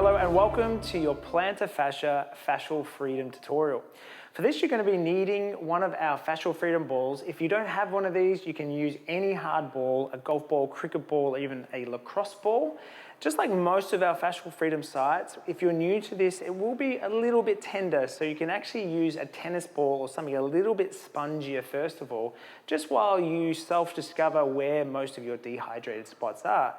Hello and welcome to your plantar fascia fascial freedom tutorial. For this, you're going to be needing one of our fascial freedom balls. If you don't have one of these, you can use any hard ball, a golf ball, cricket ball, even a lacrosse ball. Just like most of our fascial freedom sites, if you're new to this, it will be a little bit tender, so you can actually use a tennis ball or something a little bit spongier first of all, just while you self-discover where most of your dehydrated spots are.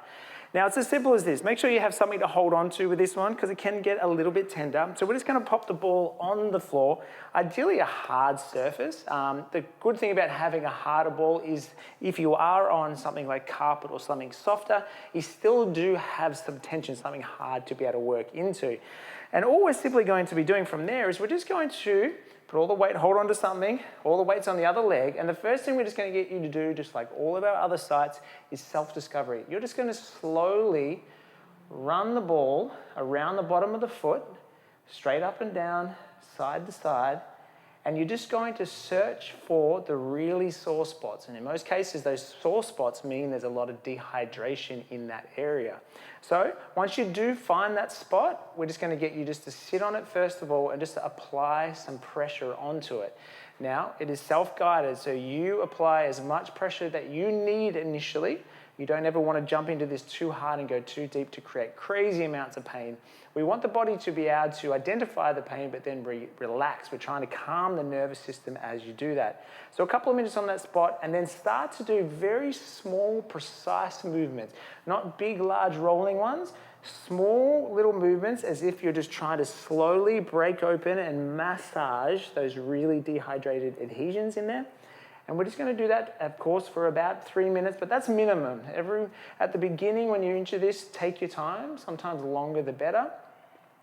Now it's as simple as this. Make sure you have something to hold on to with this one because it can get a little bit tender. So we're just going to pop the ball on the floor, ideally a hard surface. The good thing about having a harder ball is if you are on something like carpet or something softer, you still do have some tension, something hard to be able to work into. And all we're simply going to be doing from there is we're just going to put all the weight, hold on to something, all the weight's on the other leg, and the first thing we're just going to get you to do, just like all of our other sites, is self-discovery. You're just going to slowly run the ball around the bottom of the foot, straight up and down, side to side, and you're just going to search for the really sore spots. And in most cases, those sore spots mean there's a lot of dehydration in that area. So once you do find that spot, we're just going to get you just to sit on it first of all and just to apply some pressure onto it. Now, it is self-guided, so you apply as much pressure that you need initially. You don't ever want to jump into this too hard and go too deep to create crazy amounts of pain. We want the body to be able to identify the pain but then relax. We're trying to calm the nervous system as you do that. So a couple of minutes on that spot and then start to do very small, precise movements. Not big, large rolling ones. Small little movements as if you're just trying to slowly break open and massage those really dehydrated adhesions in there. And we're just going to do that, of course, for about 3 minutes, but that's minimum. At the beginning, when you're into this, take your time. Sometimes longer the better.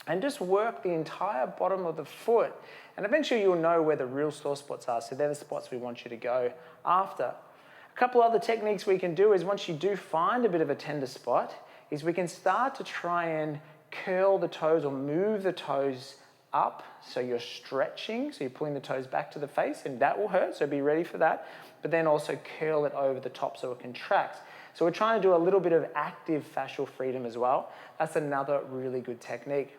And just work the entire bottom of the foot. And eventually you'll know where the real sore spots are. So they're the spots we want you to go after. A couple other techniques we can do is once you do find a bit of a tender spot, is we can start to try and curl the toes or move the toes up, so you're stretching, so you're pulling the toes back to the face, and that will hurt, so be ready for that, but then also curl it over the top so it contracts. So we're trying to do a little bit of active fascial freedom as well. That's another really good technique.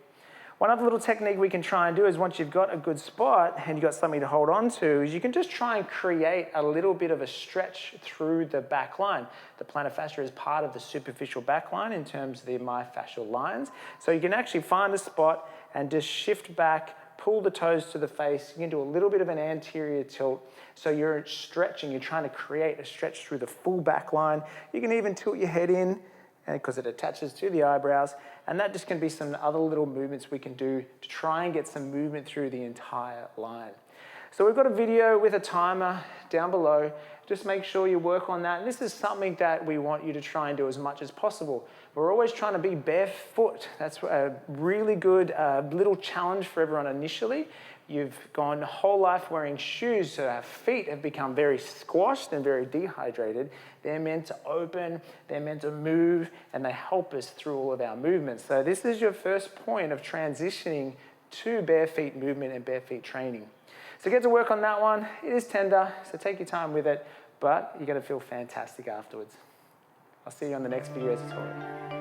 One other little technique we can try and do is once you've got a good spot and you've got something to hold on to, is you can just try and create a little bit of a stretch through the back line. The plantar fascia is part of the superficial back line in terms of the myofascial lines. So you can actually find a spot and just shift back, pull the toes to the face. You can do a little bit of an anterior tilt. So you're stretching, you're trying to create a stretch through the full back line. You can even tilt your head in because it attaches to the eyebrows. And that just can be some other little movements we can do to try and get some movement through the entire line. So we've got a video with a timer down below. Just make sure you work on that. And this is something that we want you to try and do as much as possible. We're always trying to be barefoot. That's a really good little challenge for everyone initially. You've gone whole life wearing shoes, so our feet have become very squashed and very dehydrated. They're meant to open, they're meant to move, and they help us through all of our movements. So this is your first point of transitioning to bare feet movement and bare feet training. So get to work on that one. It is tender, so take your time with it, but you're going to feel fantastic afterwards. I'll see you on the next video tutorial.